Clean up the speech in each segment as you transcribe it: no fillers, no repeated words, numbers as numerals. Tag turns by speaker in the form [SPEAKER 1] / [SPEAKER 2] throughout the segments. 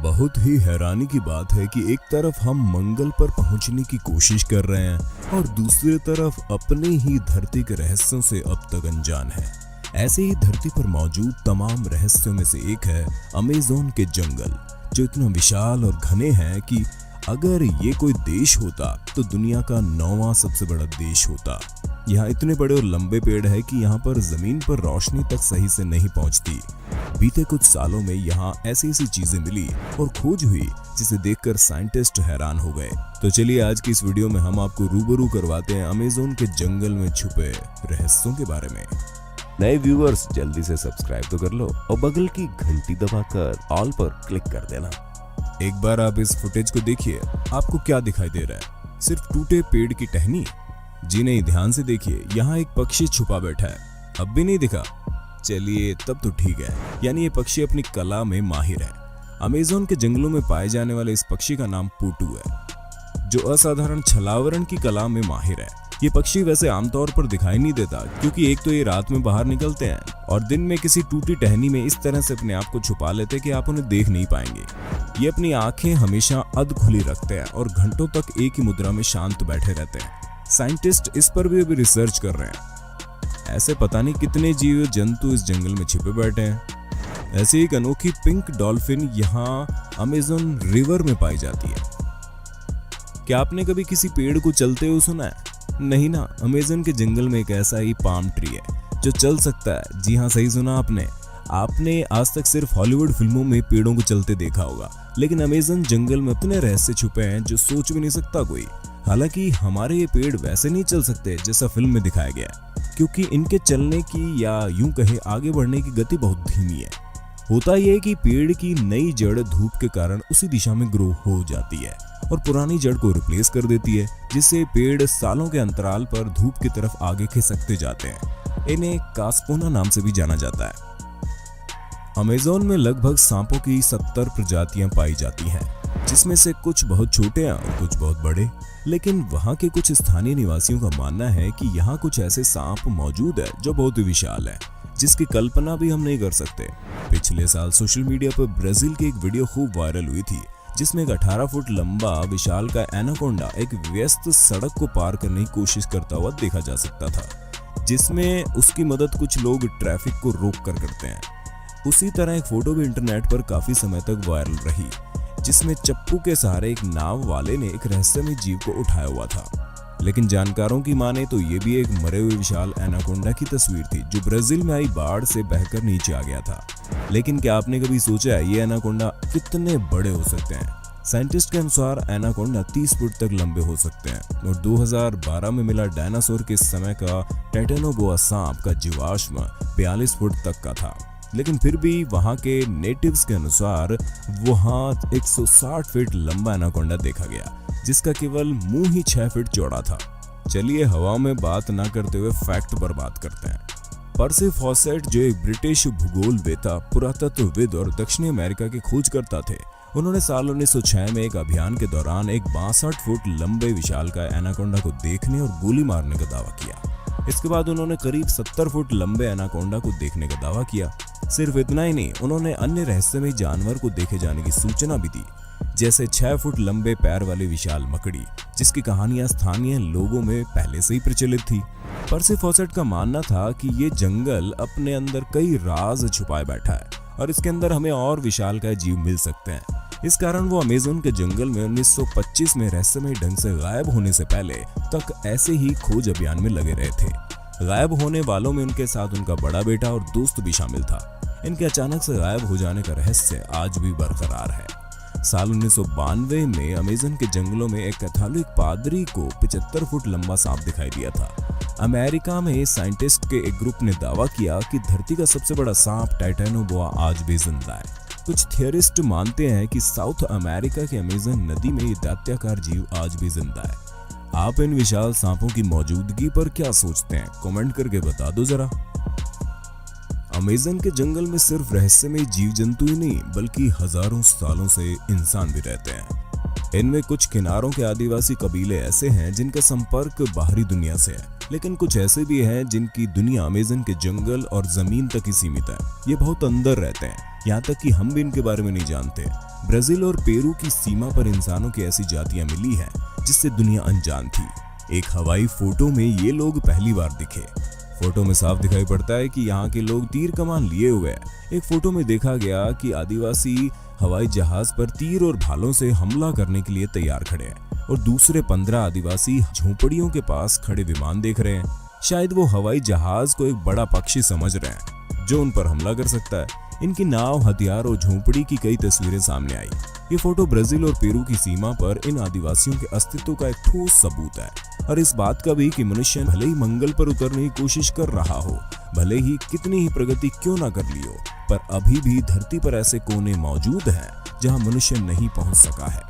[SPEAKER 1] बहुत ही हैरानी की बात है कि एक तरफ हम मंगल पर पहुंचने की कोशिश कर रहे हैं और दूसरी तरफ अपने ही धरती के रहस्यों से अब तक अनजान है। ऐसे ही धरती पर मौजूद तमाम रहस्यों में से एक है अमेज़न के जंगल, जो इतना विशाल और घने हैं कि अगर ये कोई देश होता तो दुनिया का 9वां सबसे बड़ा देश होता। यहाँ इतने बड़े और लंबे पेड़ है कि यहाँ पर जमीन पर रोशनी तक सही से नहीं पहुँचती। बीते कुछ सालों में यहाँ ऐसी ऐसी चीजें मिली और खोज हुई जिसे देखकर साइंटिस्ट हैरान हो गए। तो चलिए आज की इस वीडियो में हम आपको रूबरू करवाते हैं अमेज़न के जंगल में छुपे रहस्यों के बारे में।
[SPEAKER 2] नए व्यूअर्स जल्दी से सब्सक्राइब तो कर लो और बगल की घंटी दबाकर ऑल पर क्लिक कर देना।
[SPEAKER 1] एक बार आप इस फुटेज को देखिए, आपको क्या दिखाई दे रहा है? सिर्फ टूटे पेड़ की टहनी? जी नहीं, ध्यान से देखिए, यहाँ एक पक्षी छुपा बैठा है। अब भी नहीं दिखा? चलिए तब तो ठीक है, यानी ये पक्षी अपनी कला में माहिर है। अमेज़न के जंगलों में पाए जाने वाले इस पक्षी का नाम पुटू है, जो असाधारण छलावरण की कला में माहिर है। ये पक्षी वैसे आमतौर पर दिखाई नहीं देता, क्योंकि एक तो ये रात में बाहर निकलते हैं और दिन में किसी टूटी टहनी में इस तरह से अपने आप को छुपा लेते हैं कि आप उन्हें देख नहीं पाएंगे। ये अपनी आंखें हमेशा अध खुली रखते हैं और घंटों तक एक ही मुद्रा में शांत बैठे रहते हैं। साइंटिस्ट इस पर भी अभी रिसर्च कर रहे हैं। ऐसे पता नहीं कितने जीव जंतु इस जंगल में छिपे बैठे हैं। ऐसी एक अनोखी पिंक डॉल्फिन यहाँ अमेज़न रिवर में पाई जाती है। क्या आपने कभी किसी पेड़ को चलते हुए सुना है? नहीं ना, अमेज़न के जंगल में एक ऐसा ही पाम ट्री है जो चल सकता है। जी हाँ, सही सुना आपने आज तक सिर्फ हॉलीवुड फिल्मों में पेड़ों को चलते देखा होगा, लेकिन अमेज़न जंगल में इतने रहस्य छुपे हैं जो सोच भी नहीं सकता कोई। हालांकि हमारे ये पेड़ वैसे नहीं चल सकते जैसा फिल्म में दिखाया गया है, क्योंकि इनके चलने की या यूं कहे आगे बढ़ने की गति बहुत धीमी है। होता यह है कि पेड़ की नई जड़ धूप के कारण उसी दिशा में ग्रो हो जाती है और पुरानी जड़ को रिप्लेस कर देती है, जिससे पेड़ सालों के अंतराल पर धूप की तरफ आगे खिसकते जाते हैं। इन्हें कास्पोना नाम से भी जाना जाता है। अमेज़न में लगभग सांपों की 70 प्रजातियां पाई जाती हैं, जिसमें से कुछ बहुत छोटे हैं और कुछ बहुत बड़े। लेकिन वहां के कुछ स्थानीय निवासियों का मानना है कि यहाँ कुछ ऐसे सांप मौजूद है जो बहुत ही विशाल है, जिसकी कल्पना भी हम नहीं कर सकते। पिछले साल सोशल मीडिया पर ब्राजील की एक वीडियो खूब वायरल हुई थी, जिसमें एक 18 फुट लंबा विशाल का एनाकोंडा एक व्यस्त सड़क को पार करने की कोशिश करता हुआ देखा जा सकता था, जिसमें उसकी मदद कुछ लोग ट्रैफिक को रोक कर करते हैं। उसी तरह एक फोटो भी इंटरनेट पर काफी समय तक वायरल रही, जिसमें चप्पू के सहारे एक नाव वाले ने एक रहस्यमय जीव को उठाया हुआ था। लेकिन जानकारों की माने तो ये भी एक मरे हुए विशाल एनाकोंडा की तस्वीर थी, जो ब्राजील में आई बाढ़ से बहकर नीचे आ गया था। लेकिन क्या आपने कभी सोचा है ये एनाकोंडा कितने बड़े हो सकते हैं? साइंटिस्ट के अनुसार एनाकोंडा 30 फुट तक लंबे हो सकते हैं और 2012 में मिला डायनासोर के समय का टाइटेनोबोआ सांप का जीवाश्म 42 फुट तक का था। लेकिन फिर भी वहां के नेटिव्स के अनुसार वहां 160 फीट लंबा एनाकोंडा देखा गया, जिसका केवल मुंह ही 6 फीट चौड़ा था। चलिए हवा में बात ना करते हुए फैक्ट पर बात करते हैं। पर्सी फॉसेट, जो एक ब्रिटिश भूगोलवेता, पुरातत्वविद और दक्षिणी अमेरिका के खोजकर्ता थे, उन्होंने साल 1906 में एक अभियान के दौरान एक 62 फुट लंबे विशाल का एनाकोंडा को देखने और गोली मारने का दावा किया। इसके बाद उन्होंने करीब 70 फुट लंबे एनाकोंडा को देखने का दावा किया। सिर्फ इतना ही नहीं, उन्होंने अन्य रहस्यमय जानवर को देखे जाने की सूचना भी दी, जैसे 6 फुट लंबे पैर वाली विशाल मकड़ी, जिसकी कहानियां स्थानीय लोगों में पहले से ही प्रचलित थी। पर्सी फॉसेट का मानना था कि ये जंगल अपने अंदर कई राज छुपाए बैठा है और इसके अंदर हमें और विशालकाय जीव मिल सकते हैं। इस कारण वो अमेज़न के जंगल में 1925 में रहस्यमय ढंग से गायब होने से पहले तक ऐसे ही खोज अभियान में लगे रहे थे। गायब होने वालों में उनके साथ उनका बड़ा बेटा और दोस्त भी शामिल था। इनके अचानक से गायब हो जाने का रहस्य आज भी बरकरार है। साल 1992 में अमेज़न के जंगलों में एक कैथोलिक पादरी को 75 फुट लंबा सांप दिखाई दिया था। अमेरिका में साइंटिस्ट के एक ग्रुप ने दावा किया कि धरती का सबसे बड़ा सांप टाइटेनोबोआ आज भी जिंदा है। कुछ थियरिस्ट मानते हैं कि साउथ अमेरिका के अमेज़न नदी में ये दैत्याकार जीव आज भी जिंदा है। आप इन विशाल सांपों की मौजूदगी पर क्या सोचते हैं? कमेंट करके बता दो जरा। अमेज़न के जंगल में सिर्फ रहस्यमय जीव जंतु ही नहीं, बल्कि हजारों सालों से इंसान भी रहते हैं। इनमें कुछ किनारों के आदिवासी कबीले ऐसे हैं जिनका संपर्क बाहरी दुनिया से है। लेकिन कुछ ऐसे भी हैं जिनकी दुनिया अमेज़न के जंगल और जमीन तक ही सीमित है। ये बहुत अंदर रहते हैं, यहाँ तक कि हम भी इनके बारे में नहीं जानते। ब्राजील और पेरू की सीमा पर इंसानों की ऐसी जातियां मिली हैं जिससे दुनिया अनजान थी। एक हवाई फोटो में ये लोग पहली बार दिखे। फोटो में साफ दिखाई पड़ता है कि यहाँ के लोग तीर कमान लिए हुए हैं। एक फोटो में देखा गया कि आदिवासी हवाई जहाज पर तीर और भालों से हमला करने के लिए तैयार खड़े हैं और दूसरे 15 आदिवासी झोपड़ियों के पास खड़े विमान देख रहे हैं। शायद वो हवाई जहाज को एक बड़ा पक्षी समझ रहे हैं जो उन पर हमला कर सकता है। इनकी नाव, हथियार और झोपड़ी की कई तस्वीरें सामने आई। ये फोटो ब्राजील और पेरू की सीमा पर इन आदिवासियों के अस्तित्व का एक ठोस सबूत है और इस बात का भी कि मनुष्य भले ही मंगल पर उतरने की कोशिश कर रहा हो, भले ही कितनी ही प्रगति क्यों ना कर ली हो, पर अभी भी धरती पर ऐसे कोने मौजूद हैं जहां मनुष्य नहीं पहुंच सका है।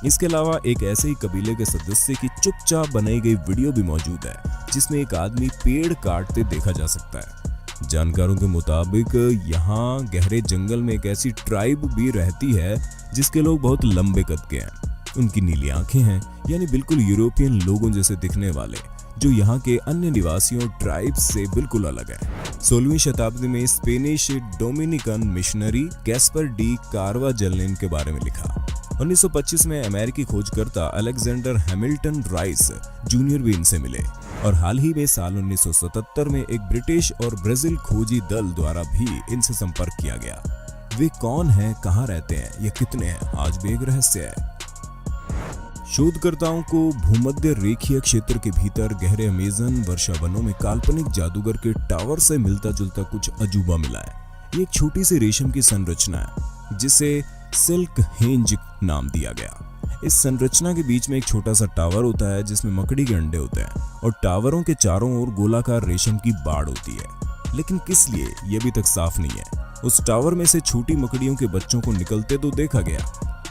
[SPEAKER 1] इसके अलावा एक ऐसे ही कबीले के सदस्य की चुपचाप बनाई गई वीडियो भी मौजूद है जिसमें एक आदमी पेड़ काटते देखा जा सकता है। जानकारों के मुताबिक यहाँ गहरे जंगल में एक ऐसी ट्राइब भी रहती है जिसके लोग बहुत लंबे कद के हैं। उनकी नीली आंखें हैं, यानी बिल्कुल यूरोपियन लोगों जैसे दिखने वाले, जो यहाँ के अन्य निवासियों ट्राइब्स से बिल्कुल अलग है। 16वीं शताब्दी में Spanish Dominican missionary Gaspar D Carvajal ने इनके बारे में लिखा। 1925 में अमेरिकी खोजकर्ता अलेक्जेंडर हैमिल्टन राइस जूनियर भी इनसे मिले और हाल ही में साल 1977 में एक ब्रिटिश और ब्राजील खोजी दल द्वारा भी इनसे संपर्क किया गया। वे कौन हैं, कहां रहते हैं, ये कितने हैं, आज भी एक रहस्य है। शोधकर्ताओं को भूमध्य रेखीय क्षेत्र के भीतर गहरे अमेज़न वर्षावनों में काल्पनिक जादूगर के टावर से मिलता जुलता कुछ अजूबा मिला है। ये एक छोटी सी रेशम की संरचना है जिसे सिल्क हेंज नाम दिया गया। इस संरचना के बीच में एक छोटा सा टावर होता है जिसमें मकड़ी के अंडे होते हैं और टावरों के चारों ओर गोलाकार रेशम की बाड़ होती है। लेकिन किस लिए, ये अभी तक साफ नहीं है। उस टावर में से छोटी मकड़ियों के बच्चों को निकलते तो देखा गया,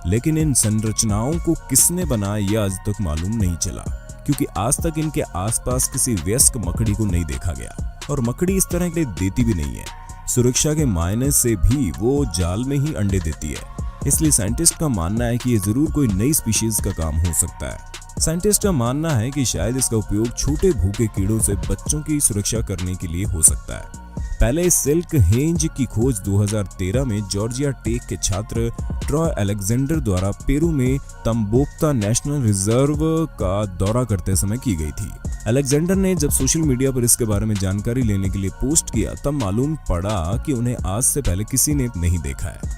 [SPEAKER 1] लेकिन इन संरचनाओं को किसने बनाया यह आज तक मालूम नहीं चला, क्योंकि आज तक इनके आसपास किसी वयस्क मकड़ी को नहीं देखा गया और मकड़ी इस तरह के देती भी नहीं है। सुरक्षा के मायने से भी वो जाल में ही अंडे देती है, इसलिए साइंटिस्ट का मानना है कि ये जरूर कोई नई स्पीशीज का काम हो सकता है। साइंटिस्ट का मानना है कि शायद इसका उपयोग छोटे भूखे कीड़ों से बच्चों की सुरक्षा करने के लिए हो सकता है। पहले सिल्क हेंज की खोज 2013 में जॉर्जिया टेक के छात्र ट्रॉय अलेक्जेंडर द्वारा पेरू में तम्बोक्ता नेशनल रिजर्व का दौरा करते समय की गई थी। अलेक्जेंडर ने जब सोशल मीडिया पर इसके बारे में जानकारी लेने के लिए पोस्ट किया तब मालूम पड़ा कि उन्हें आज से पहले किसी ने नहीं देखा है।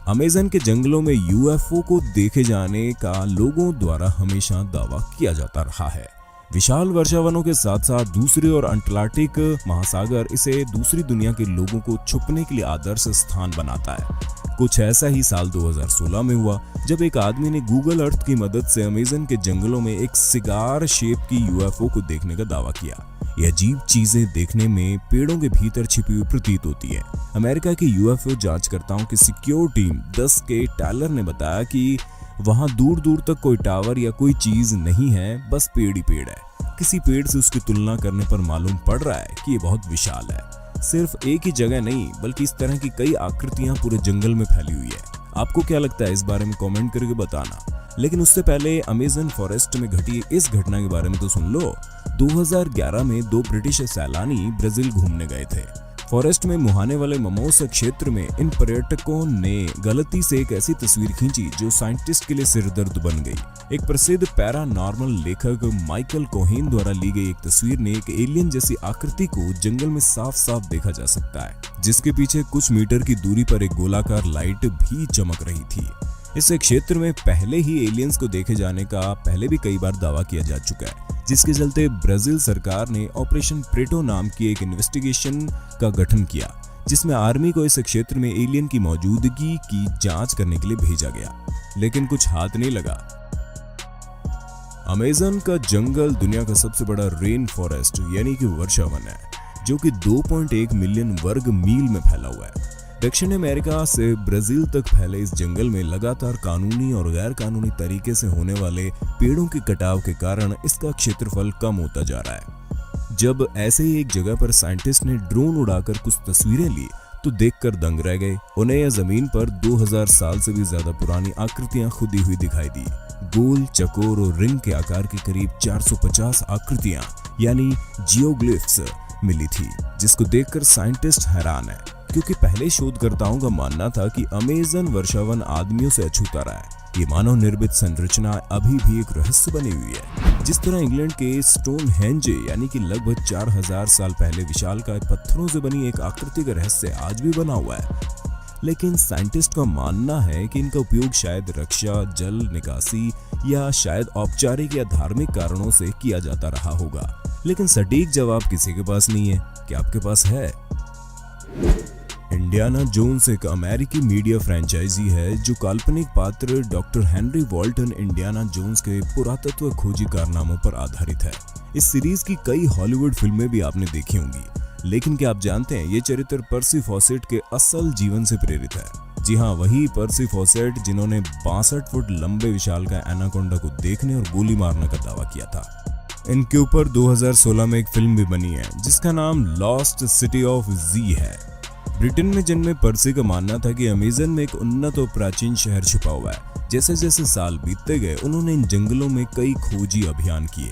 [SPEAKER 1] अमेज़न के जंगलों में यूएफओ को देखे जाने का लोगों द्वारा हमेशा दावा किया जाता रहा है। विशाल वर्षावनों के साथ साथ दूसरी और अंटार्कटिक महासागर इसे दूसरी दुनिया के लोगों को छुपने के लिए आदर्श स्थान बनाता है। कुछ ऐसा ही साल 2016 में हुआ जब एक आदमी ने गूगल अर्थ की मदद से अमेज़न के जंगलों में एक सिगार शेप की यूएफओ को देखने का दावा किया। ये अजीब चीजें देखने में पेड़ों के भीतर छिपी हुई प्रतीत होती है। अमेरिका की यूएफओ जांचकर्ताओं की सिक्योर टीम 10 के टालर ने बताया कि वहां दूर दूर तक कोई टावर या कोई चीज नहीं है, बस पेड़ ही पेड़ है। किसी पेड़ से उसकी तुलना करने पर मालूम पड़ रहा है कि ये बहुत विशाल है। सिर्फ एक ही जगह नहीं बल्कि इस तरह की कई आकृतियां पूरे जंगल में फैली हुई है। आपको क्या लगता है, इस बारे में कमेंट करके बताना। लेकिन उससे पहले अमेज़न फॉरेस्ट में घटी इस घटना के बारे में तो सुन लो। 2011 में 2 ब्रिटिश सैलानी ब्राजील घूमने गए थे। फॉरेस्ट में मुहाने वाले ममोसा क्षेत्र में इन पर्यटकों ने गलती से एक ऐसी तस्वीर खींची जो साइंटिस्ट के लिए सिरदर्द बन गई। एक प्रसिद्ध पैरानॉर्मल लेखक माइकल कोहेन द्वारा ली गई एक तस्वीर ने एक एलियन जैसी आकृति को जंगल में साफ साफ देखा जा सकता है, जिसके पीछे कुछ मीटर की दूरी पर एक गोलाकार लाइट भी चमक रही थी। इस क्षेत्र में पहले ही एलियंस को देखे जाने का पहले भी कई बार दावा किया जा चुका है, जिसके चलते ब्राजील सरकार ने ऑपरेशन प्रेटो नाम की एक इन्वेस्टिगेशन का गठन किया, जिसमें आर्मी को इस क्षेत्र में एलियन की मौजूदगी की जांच करने के लिए भेजा गया, लेकिन कुछ हाथ नहीं लगा। अमेज़न का जंगल दुनिया का सबसे बड़ा रेन फॉरेस्ट यानी कि वर्षावन है, जो कि 2.1 मिलियन वर्ग मील में फैला हुआ है। दक्षिण अमेरिका से ब्राजील तक फैले इस जंगल में लगातार कानूनी और गैर कानूनी तरीके से होने वाले पेड़ों के कटाव के कारण इसका क्षेत्रफल कम होता जा रहा है। जब ऐसे ही एक जगह पर साइंटिस्ट ने ड्रोन उड़ाकर कुछ तस्वीरें ली तो देखकर दंग रह गए। उन्हें यह जमीन पर 2000 साल से भी ज्यादा पुरानी आकृतियां खुदी हुई दिखाई दी। गोल, चकोर और रिंग के आकार के करीब 450 आकृतियां यानी जियोग्लिफ्स मिली थी, जिसको देखकर साइंटिस्ट हैरान है, क्योंकि पहले शोधकर्ताओं का मानना था कि अमेज़न वर्षावन आदमियों से अछूता रहा है। ये मानव निर्मित संरचना अभी भी एक रहस्य बनी हुई है। जिस तरह इंग्लैंड के स्टोनहेंज यानी कि लगभग 4000 साल पहले विशालकाय पत्थरों से बनी एक आकृति का रहस्य आज भी बना हुआ है, लेकिन साइंटिस्ट का मानना है कि इनका उपयोग शायद रक्षा, जल निकासी या शायद औपचारिक या धार्मिक कारणों से किया जाता रहा होगा। लेकिन सटीक जवाब किसी के पास नहीं है। क्या आपके पास है? इंडियाना जोन्स एक अमेरिकी मीडिया फ्रेंचाइजी है जो काल्पनिक पात्र doctor Henry Walton Indiana Jones के पुरातत्व खोजी कारनामों पर आधारित है। इस सीरीज की कई हॉलीवुड फिल्में भी आपने देखी होंगी, लेकिन क्या आप जानते हैं ये चरित्र पर्सी फॉसेट के असल जीवन से प्रेरित है। जी हाँ, वही पर्सी फॉसेट जिन्होंने 62 फुट लंबे विशालकाय एनाकोंडा को देखने और गोली मारने का दावा किया था। इनके ऊपर 2016 में एक फिल्म भी बनी है जिसका नाम लॉस्ट सिटी ऑफ जी है। ब्रिटेन में जन्मे पर्सी का मानना था कि अमेज़न में एक उन्नत और प्राचीन शहर छुपा हुआ है। जैसे जैसे साल बीतते गए उन्होंने इन जंगलों में कई खोजी अभियान किए।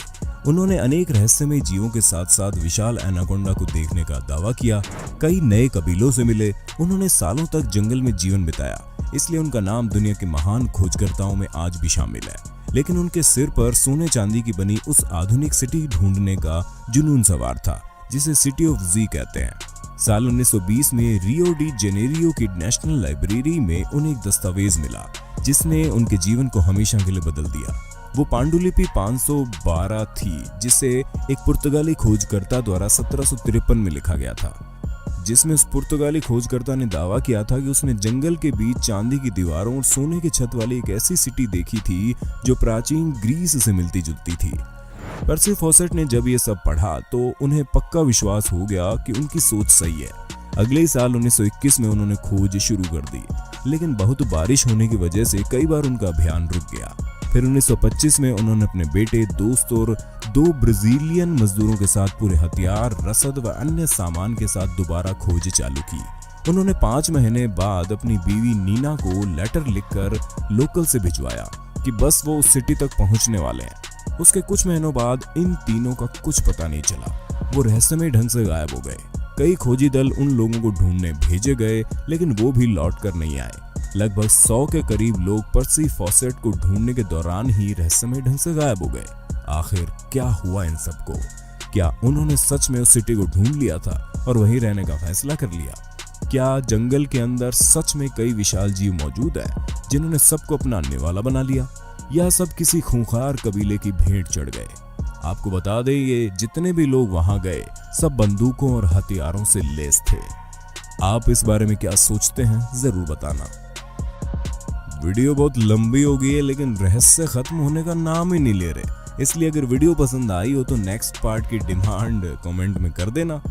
[SPEAKER 1] उन्होंने अनेक रहस्यमय जीवों के साथ साथ विशाल एनाकोंडा को देखने का दावा किया। कई नए कबीलों से मिले। उन्होंने सालों तक जंगल में जीवन बिताया, इसलिए उनका नाम दुनिया के महान खोजकर्ताओं में आज भी शामिल है। लेकिन उनके सिर पर सोने चांदी की बनी उस आधुनिक सिटी ढूंढने का जुनून सवार था जिसे सिटी ऑफ जी कहते हैं। साल 1920 में रियो डी जेनेरियो की नेशनल लाइब्रेरी में उन्हें एक दस्तावेज मिला जिसने उनके जीवन को हमेशा के लिए बदल दिया। वो पांडुलिपि 512 थी जिसे एक पुर्तगाली खोजकर्ता द्वारा 1753 में लिखा गया था, जिसमें उस पुर्तगाली खोजकर्ता ने दावा किया था कि उसने जंगल के बीच चांदी की दीवारों और सोने की छत वाली एक ऐसी सिटी देखी थी जो प्राचीन ग्रीस से मिलती जुलती थी। पर्सी फॉसेट ने जब ये सब पढ़ा तो उन्हें पक्का विश्वास हो गया कि उनकी सोच सही है। अगले ही साल 1921 में उन्होंने खोज शुरू कर दी, लेकिन बहुत बारिश होने की वजह से कई बार उनका अभियान रुक गया। फिर 1925 में उन्होंने अपने बेटे, दोस्त और 2 ब्राजीलियन मजदूरों के साथ पूरे हथियार, रसद व अन्य सामान के साथ दोबारा खोज चालू की। उन्होंने 5 महीने बाद अपनी बीवी नीना को लेटर लिखकर लोकल से भिजवाया कि बस वो उस सिटी तक पहुंचने वाले हैं। उसके कुछ महीनों बाद इन तीनों का कुछ पता नहीं चला। वो रहस्यमय ढंग से गायब हो गए। कई खोजी दल उन लोगों को ढूंढने भेजे गए, लेकिन वो भी लौट कर नहीं आए। लगभग 100 के करीब लोग पर्सी फॉसेट को ढूंढने के दौरान ही रहस्यमय ढंग से गायब हो गए। आखिर क्या हुआ इन सबको? क्या उन्होंने सच में उस सिटी को ढूंढ लिया था और वहीं रहने का फैसला कर लिया? क्या जंगल के अंदर सच में कई विशाल जीव मौजूद हैं जिन्होंने सबको अपनाने वाला बना लिया, या सब किसी खूंखार कबीले की भेंट चढ़ गए? आपको बता दें, ये जितने भी लोग वहां गए सब बंदूकों और हथियारों से लैस थे। आप इस बारे में क्या सोचते हैं जरूर बताना। वीडियो बहुत लंबी हो गई है, लेकिन रहस्य खत्म होने का नाम ही नहीं ले रहे, इसलिए अगर वीडियो पसंद आई हो तो नेक्स्ट पार्ट की डिमांड कमेंट में कर देना।